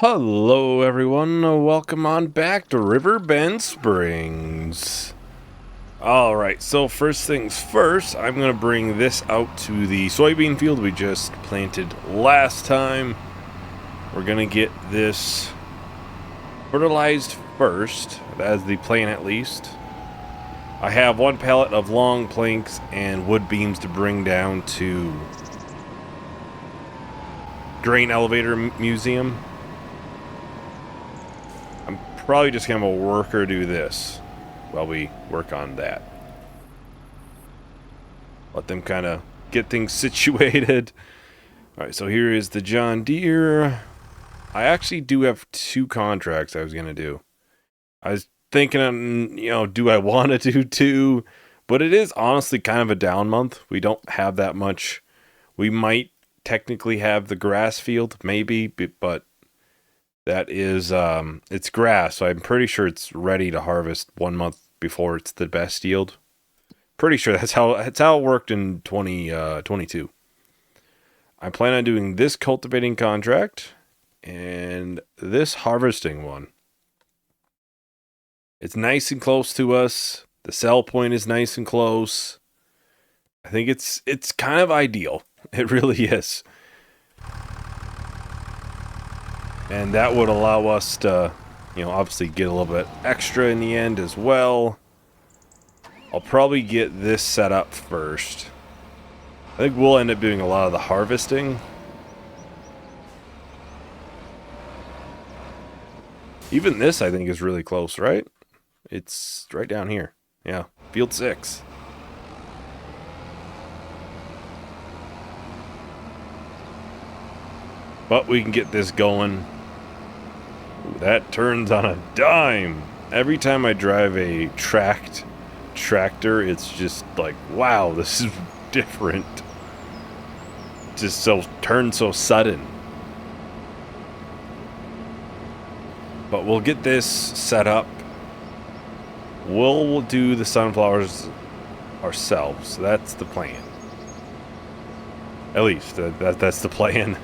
Hello everyone, welcome on back to Riverbend Springs. Alright, so first things first, I'm going to bring this out to the soybean field we just planted last time. We're going to get this fertilized first, as the plan at least. I have one pallet of long planks and wood beams to bring down to Grain Elevator Museum. Probably just gonna have a worker do this while we work on that. Let them kind of get things situated. Alright, so here is the John Deere. I actually do have 2 contracts I was gonna do. I was thinking, do I want to do 2? But it is honestly kind of a down month. We don't have that much. We might technically have the grass field, maybe, but that is, it's grass, so I'm pretty sure it's ready to harvest 1 month before it's the best yield. Pretty sure that's how it worked in 2022. I plan on doing this cultivating contract and this harvesting one. It's nice and close to us. The sell point is nice and close. I think it's kind of ideal. It really is. And that would allow us to, obviously get a little bit extra in the end as well. I'll probably get this set up first. I think we'll end up doing a lot of the harvesting. Even this, I think, is really close, right? It's right down here. Yeah, field 6. But we can get this going. Ooh, that turns on a dime. Every time I drive a tractor, it's just like, wow, this is different. Just turns so sudden. But we'll get this set up. We'll do the sunflowers ourselves. That's the plan. At least that's the plan.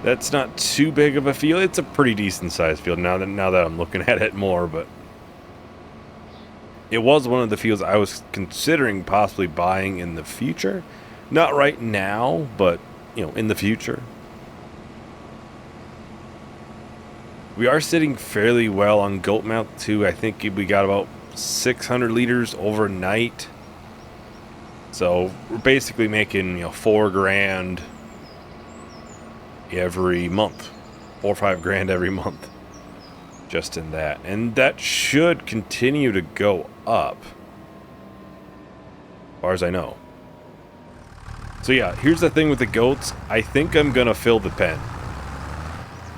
That's not too big of a field. It's a pretty decent sized field now that I'm looking at it more, but it was one of the fields I was considering possibly buying in the future. Not right now, but in the future. We are sitting fairly well on goat milk too. I think we got about 600 liters overnight. So we're basically making $4,000 every month, 4 or 5 grand every month, just in that, and that should continue to go up, as far as I know. So yeah, here's the thing with the goats. I think I'm gonna fill the pen.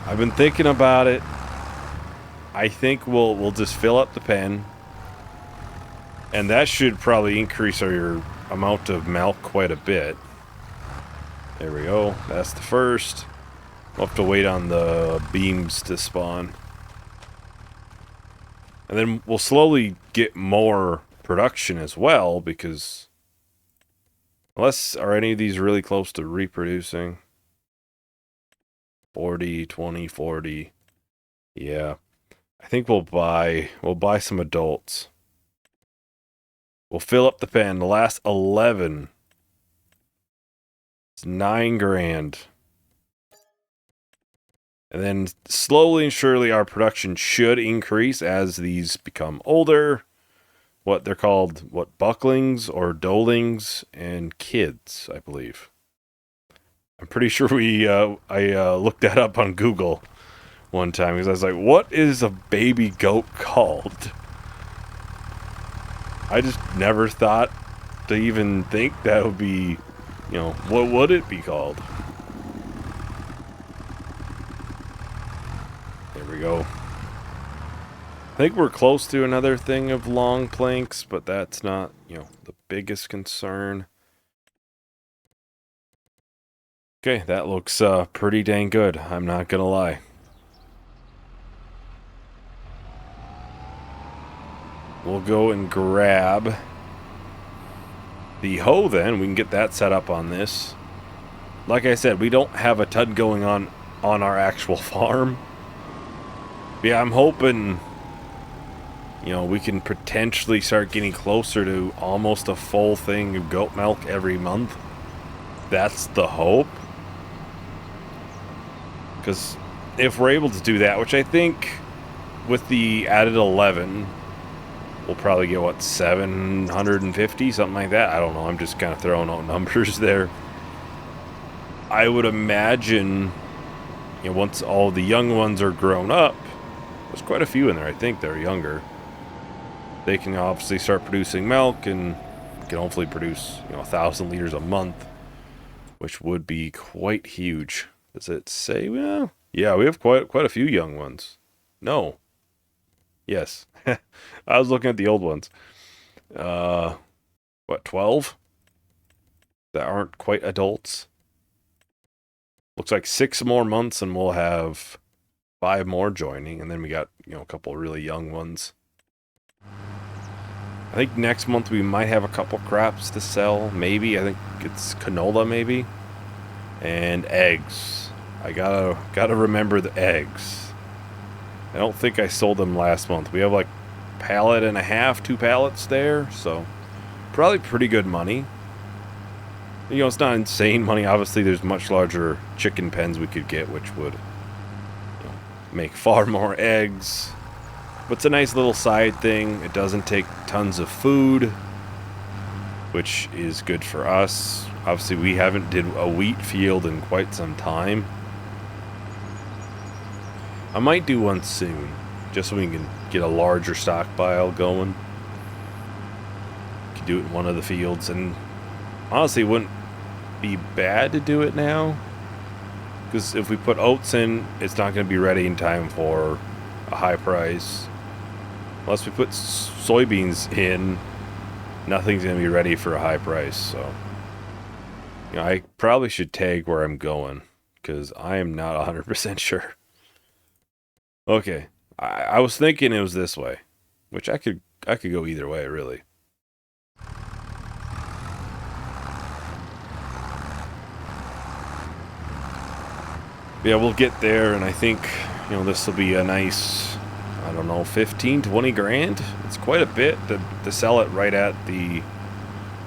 I've been thinking about it. I think we'll just fill up the pen, and that should probably increase our amount of milk quite a bit. There we go. That's the first. We'll have to wait on the beams to spawn. And then we'll slowly get more production as well, because are any of these really close to reproducing? 40, 20, 40. Yeah. I think we'll buy some adults. We'll fill up the pen. The last 11. It's $9,000. And then slowly and surely our production should increase as these become older. What they're called, bucklings or dolings and kids, I believe. I'm pretty sure I looked that up on Google one time because I was like, what is a baby goat called? I just never thought to even think that would be, what would it be called? Go. I think we're close to another thing of long planks, but that's not, the biggest concern. Okay, that looks pretty dang good. I'm not gonna lie. We'll go and grab the hoe then. We can get that set up on this. Like I said, we don't have a ton going on on our actual farm. Yeah, I'm hoping, you know, we can potentially start getting closer to almost a full thing of goat milk every month. That's the hope. Because if we're able to do that, which I think with the added 11, we'll probably get, what, 750, something like that? I don't know. I'm just kind of throwing out numbers there. I would imagine, you know, once all the young ones are grown up, there's quite a few in there, I think, that are younger. They can obviously start producing milk and can hopefully produce, you know, 1,000 liters a month, which would be quite huge. Does it say? Well, yeah, we have quite a few young ones. No. Yes. I was looking at the old ones. What, 12? That aren't quite adults. Looks like 6 more months and we'll have 5 more joining, and then we got, you know, a couple really young ones. I think next month we might have a couple crops to sell, maybe. I think it's canola, maybe. And eggs. I gotta remember the eggs. I don't think I sold them last month. We have like pallet and a half, 2 pallets there, so probably pretty good money. You know, it's not insane money. Obviously, there's much larger chicken pens we could get, which would, you know, make far more eggs. But it's a nice little side thing. It doesn't take tons of food, which is good for us. Obviously, we haven't did a wheat field in quite some time. I might do one soon, just so we can get a larger stockpile going. Could do it in one of the fields, and honestly, it wouldn't be bad to do it now. Because if we put oats in, it's not going to be ready in time for a high price. Unless we put soybeans in, nothing's going to be ready for a high price. So, you know, I probably should tag where I'm going, because I am not 100% sure. Okay, I was thinking it was this way, which I could go either way, really. Yeah, we'll get there, and I think, you know, this will be a nice, I don't know, 15, 20 grand. It's quite a bit to sell it right at the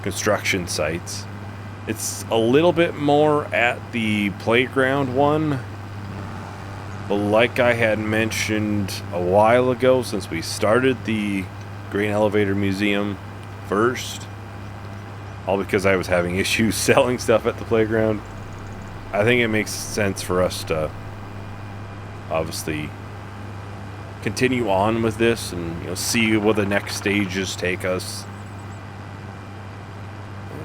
construction sites. It's a little bit more at the playground one, but like I had mentioned a while ago, since we started the Grain Elevator Museum first, all because I was having issues selling stuff at the playground, I think it makes sense for us to obviously continue on with this and, you know, see where the next stages take us.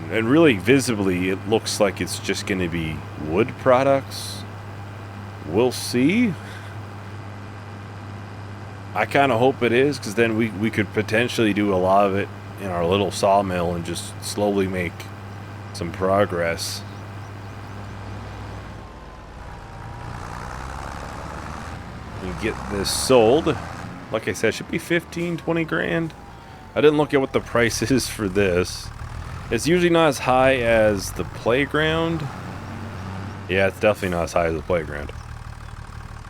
And really, visibly, it looks like it's just going to be wood products. We'll see. I kind of hope it is, because then we could potentially do a lot of it in our little sawmill and just slowly make some progress. You get this sold. Like I said, it should be 15, 20 grand. I didn't look at what the price is for this. It's usually not as high as the playground. Yeah, it's definitely not as high as the playground.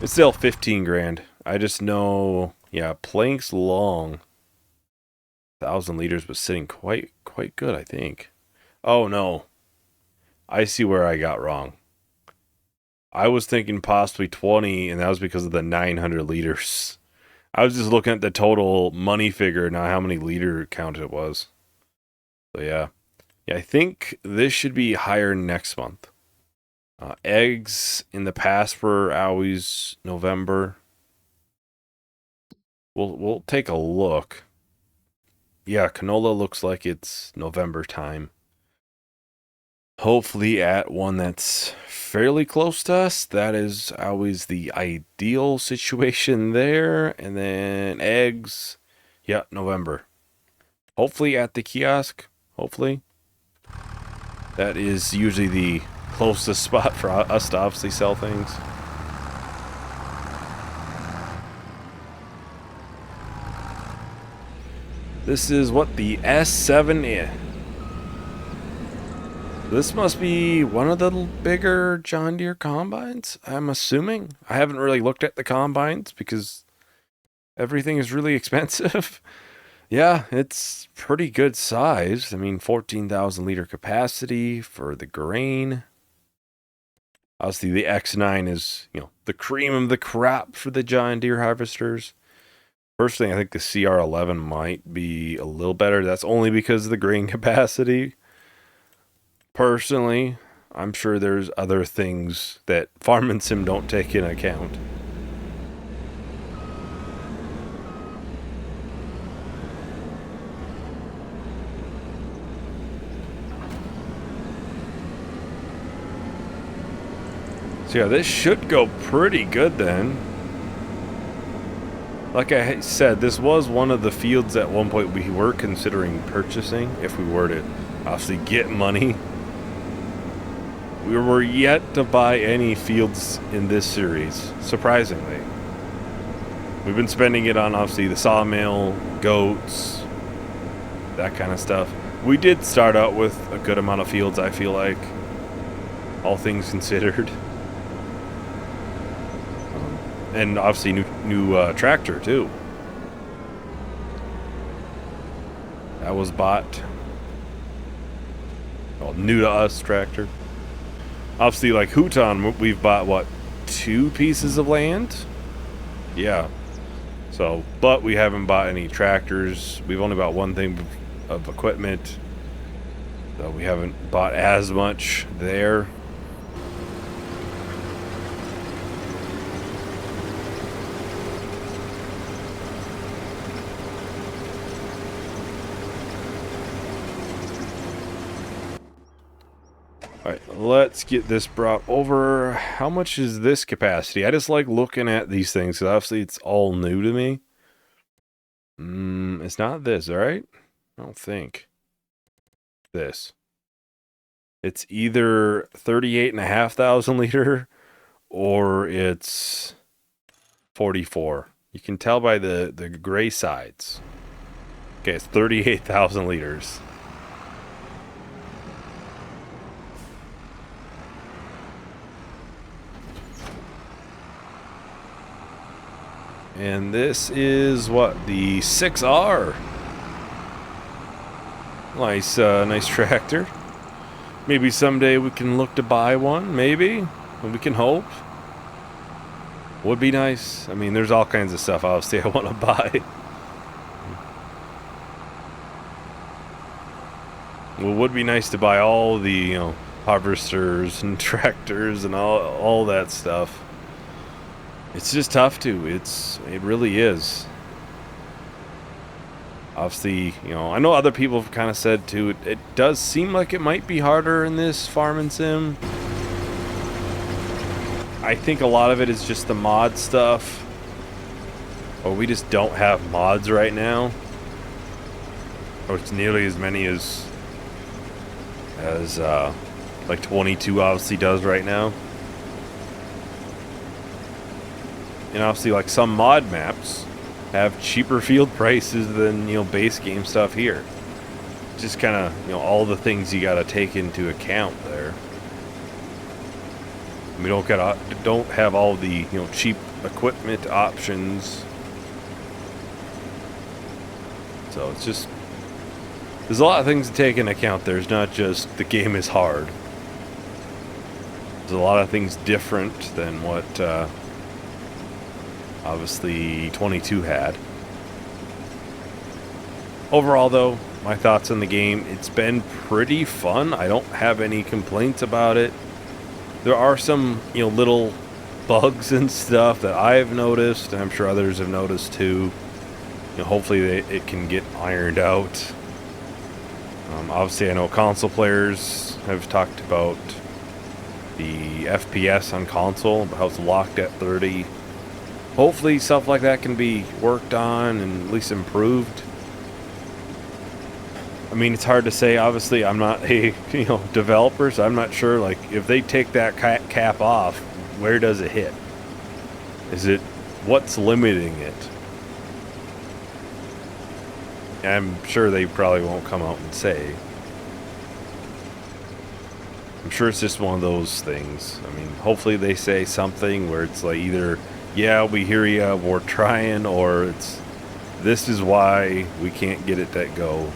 It's still 15 grand. I just know, yeah, planks long. 1,000 liters was sitting quite good, I think. Oh, no. I see where I got wrong. I was thinking possibly 20, and that was because of the 900 liters. I was just looking at the total money figure, not how many liter count it was. So, yeah. Yeah, I think this should be higher next month. Eggs in the past were always November. We'll take a look. Yeah, canola looks like it's November time. Hopefully at one that's fairly close to us. That is always the ideal situation there. And then eggs. Yeah, November. Hopefully at the kiosk. Hopefully. That is usually the closest spot for us to obviously sell things. This is what the S7 is. This must be one of the bigger John Deere combines, I'm assuming. I haven't really looked at the combines because everything is really expensive. Yeah, it's pretty good size. I mean, 14,000 liter capacity for the grain. Obviously, the X9 is, the cream of the crop for the John Deere harvesters. Personally, I think the CR11 might be a little better. That's only because of the grain capacity. Personally, I'm sure there's other things that Farm and Sim don't take into account. So yeah, this should go pretty good then. Like I said, this was one of the fields at one point we were considering purchasing if we were to obviously get money. We were yet to buy any fields in this series, surprisingly. We've been spending it on obviously the sawmill, goats, that kind of stuff. We did start out with a good amount of fields, I feel like, all things considered. And obviously new tractor too. That was bought. Well, new to us tractor. Obviously, like Houton, we've bought what, 2 pieces of land? Yeah. So, but we haven't bought any tractors. We've only bought one thing of equipment. So we haven't bought as much there. Alright, let's get this brought over. How much is this capacity? I just like looking at these things, because obviously it's all new to me. It's not this, alright? I don't think. This. It's either 38,500 liter, or it's 44. You can tell by the gray sides. Okay, it's 38,000 liters. And this is what, the 6R. Nice, nice tractor. Maybe someday we can look to buy one. Maybe we can hope. Would be nice. I mean, there's all kinds of stuff obviously I want to buy. Well, it would be nice to buy all the harvesters and tractors and all that stuff. It's just tough to. It really is. Obviously, I know other people have kind of said too, it does seem like it might be harder in this Farm and Sim. I think a lot of it is just the mod stuff. Or we just don't have mods right now. Or it's nearly as many as like 22 obviously does right now. And obviously, like, some mod maps have cheaper field prices than, base game stuff here. Just kind of, all the things you got to take into account there. We don't have all the, cheap equipment options. So it's just, there's a lot of things to take into account. There's not just the game is hard. There's a lot of things different than what, obviously 22 had. Overall though, my thoughts on the game, it's been pretty fun. I don't have any complaints about it. There are some, little bugs and stuff that I've noticed, and I'm sure others have noticed too. Hopefully it can get ironed out. Obviously I know console players have talked about the FPS on console, how it's locked at 30. Hopefully stuff like that can be worked on and at least improved. I mean, it's hard to say. Obviously, I'm not a developer, so I'm not sure. Like, if they take that cap off, where does it hit? Is it what's limiting it? I'm sure they probably won't come out and say. I'm sure it's just one of those things. I mean, hopefully they say something where it's like either, yeah, we hear you, we're trying, or it's, this is why we can't get it to go.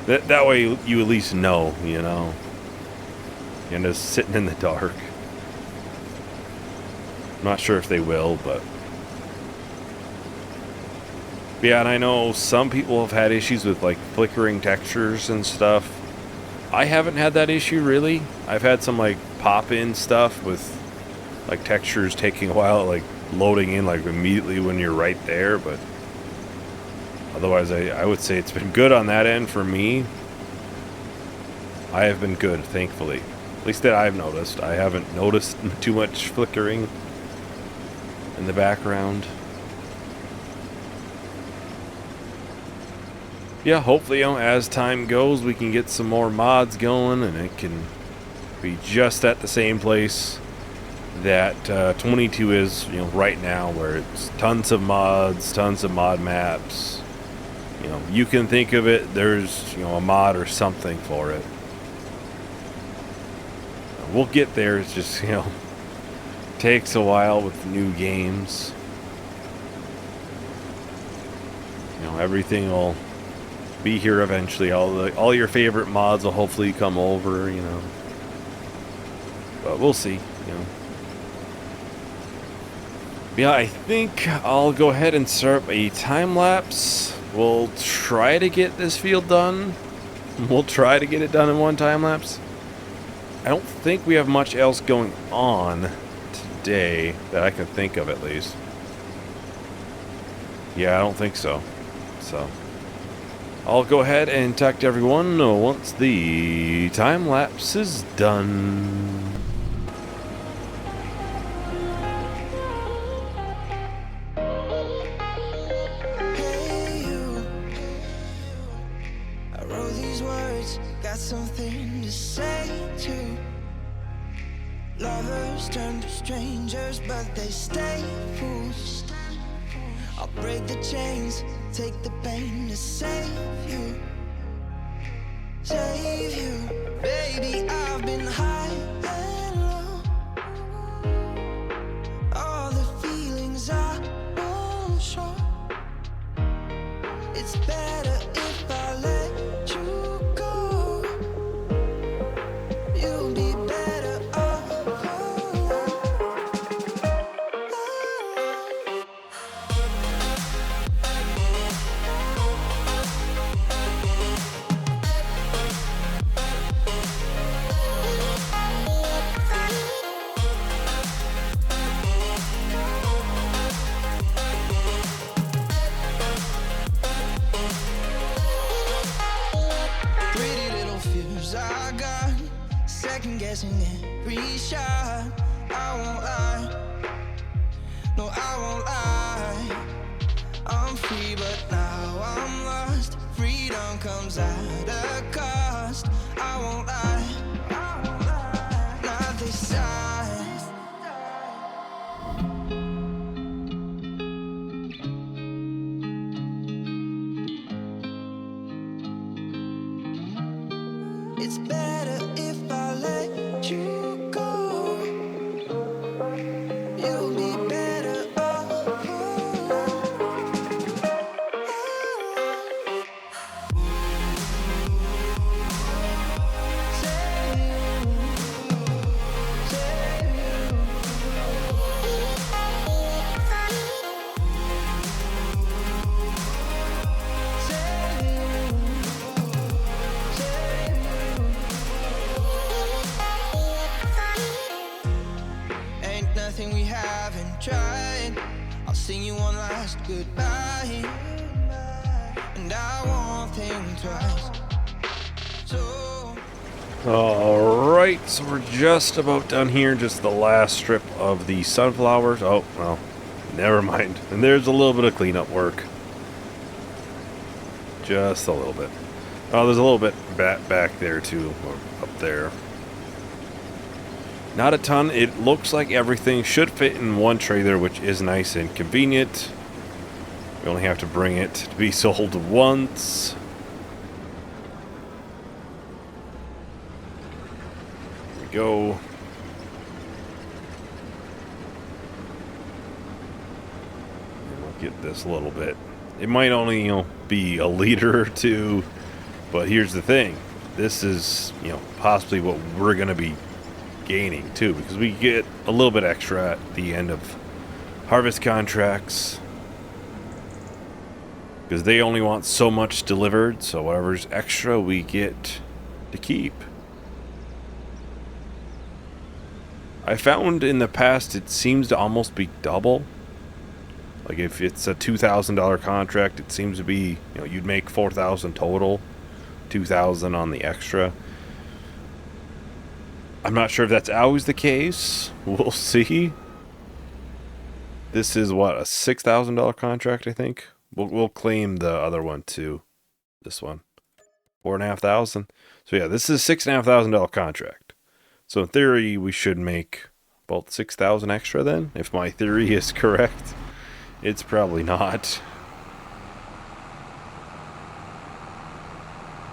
That way you at least know, you know. You're just sitting in the dark. I'm not sure if they will, but... Yeah, and I know some people have had issues with, like, flickering textures and stuff. I haven't had that issue, really. I've had some, like, pop-in stuff with, like, textures taking a while, like, loading in, like, immediately when you're right there, but... Otherwise, I would say it's been good on that end for me. I have been good, thankfully. At least that I've noticed. I haven't noticed too much flickering in the background. Yeah, hopefully, you know, as time goes, we can get some more mods going, and it can be just at the same place that 22 is, you know, right now, where it's tons of mods, tons of mod maps. You know, you can think of it, there's, you know, a mod or something for it. We'll get there, it's just, you know, takes a while with new games. You know, everything will be here eventually. All your favorite mods will hopefully come over, you know. But we'll see, you know. Yeah, I think I'll go ahead and start up a time lapse. We'll try to get this field done. We'll try to get it done in one time lapse. I don't think we have much else going on today that I can think of, at least. Yeah, I don't think so. So I'll go ahead and talk to everyone once the time lapse is done. Something to say to lovers turn to strangers, but they stay fools. I'll break the chains, take the pain to save you. Save you, baby, I've been high and low. All the feelings I won't show. It's better if I let you go. You'll be better off alone. Pretty little fears I got, second guessing every shot. I won't lie, no I won't lie. I'm free but now I'm lost. Freedom comes at a cost. I won't lie, not this time. It's better if I let you go. You'll be better off alone. Ain't nothing we haven't tried. I'll sing you one last goodbye, and I won't think twice. So Alright, so we're just about done here. Just the last strip of the sunflowers. Oh, well, never mind. And there's a little bit of cleanup work. Just a little bit. Oh, there's a little bit back there too, or up there. Not a ton. It looks like everything should fit in one trailer, which is nice and convenient. We only have to bring it to be sold once. go. And we'll get this a little bit. It might only, be a liter or two, but here's the thing. This is, possibly what we're going to be gaining too, because we get a little bit extra at the end of harvest contracts. Because they only want so much delivered, so whatever's extra we get to keep. I found in the past it seems to almost be double. Like if it's a $2,000 contract, it seems to be, you'd make $4,000 total, $2,000 on the extra. I'm not sure if that's always the case. We'll see. This is what, a $6,000 contract, I think. We'll claim the other one too. This one, $4,500. So yeah, this is a $6,500 contract. So in theory, we should make about $6,000 extra then, if my theory is correct. It's probably not.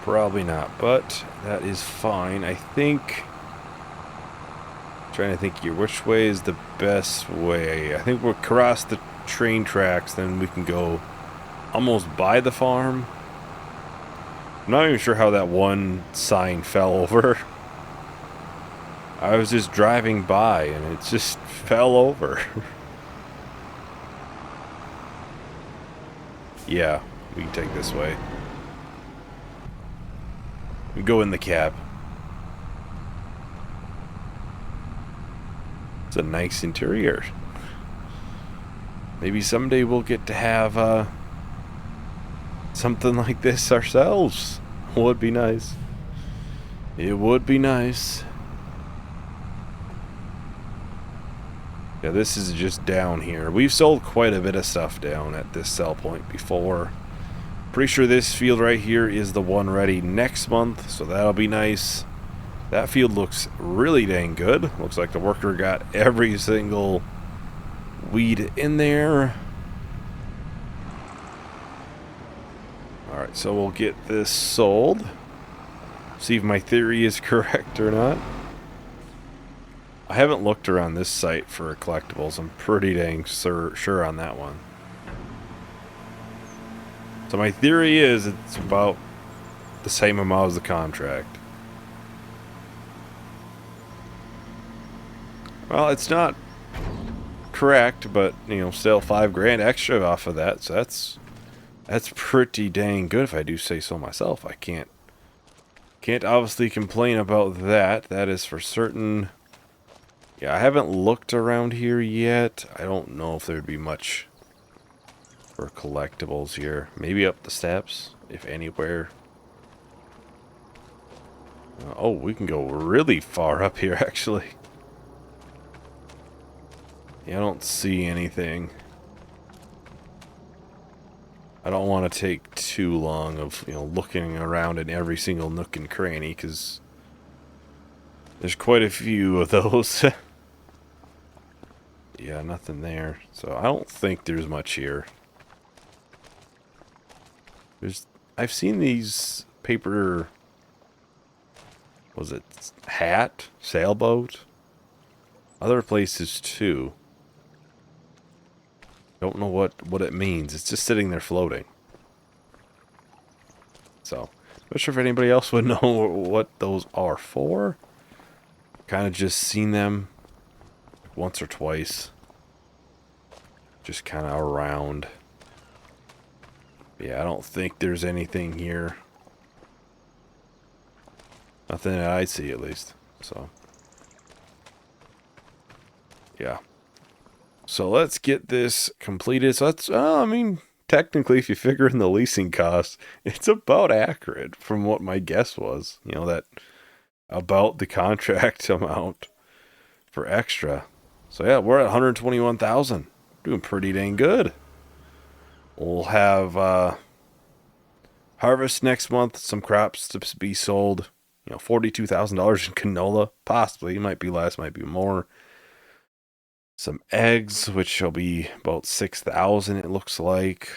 Probably not, but that is fine. I think. Trying to think here, which way is the best way? I think we'll cross the train tracks, then we can go almost by the farm. I'm not even sure how that one sign fell over. I was just driving by and it just fell over. Yeah, we can take this way. We go in the cab. It's a nice interior. Maybe someday we'll get to have something like this ourselves. Would be nice. It would be nice. Yeah, this is just down here. We've sold quite a bit of stuff down at this sell point before. Pretty sure this field right here is the one ready next month, so that'll be nice. That field looks really dang good. Looks like the worker got every single weed in there. Alright, so we'll get this sold. See if my theory is correct or not. I haven't looked around this site for collectibles. I'm pretty dang sure on that one. So my theory is it's about the same amount as the contract. Well, it's not correct, but still $5,000 extra off of that. So that's pretty dang good if I do say so myself. I can't obviously complain about that. That is for certain. Yeah, I haven't looked around here yet. I don't know if there'd be much for collectibles here. Maybe up the steps, if anywhere. Oh, we can go really far up here, actually. Yeah, I don't see anything. I don't want to take too long of, looking around in every single nook and cranny, because there's quite a few of those. Yeah, nothing there. So I don't think there's much here. I've seen these paper, was it hat, sailboat? Other places too. Don't know what it means. It's just sitting there floating. So, not sure if anybody else would know what those are for. Kind of just seen them once or twice. Just kind of around. Yeah, I don't think there's anything here. Nothing that I see, at least. So, yeah. So let's get this completed. So that's, technically, if you figure in the leasing costs, it's about accurate from what my guess was. That about the contract amount for extra. So yeah, we're at 121,000. Doing pretty dang good. We'll have harvest next month. Some crops to be sold. $42,000 in canola. Possibly. Might be less, might be more. Some eggs, which will be about 6,000 it looks like.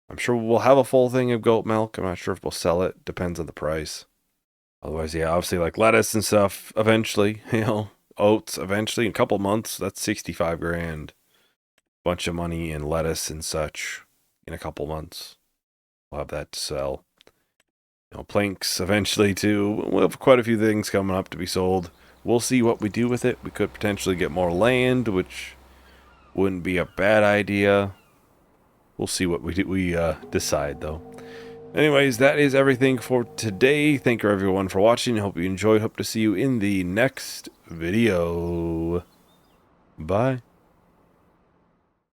I'm sure we'll have a full thing of goat milk. I'm not sure if we'll sell it. Depends on the price. Otherwise, yeah, obviously like lettuce and stuff eventually, oats eventually in a couple months. That's 65 grand. Bunch of money in lettuce and such in a couple months. We'll have that to sell. Planks eventually too. We'll have quite a few things coming up to be sold. We'll see what we do with it. We could potentially get more land, which wouldn't be a bad idea. We'll see what we decide though. Anyways, that is everything for today. Thank you everyone for watching. Hope you enjoyed. Hope to see you in the next video. Bye.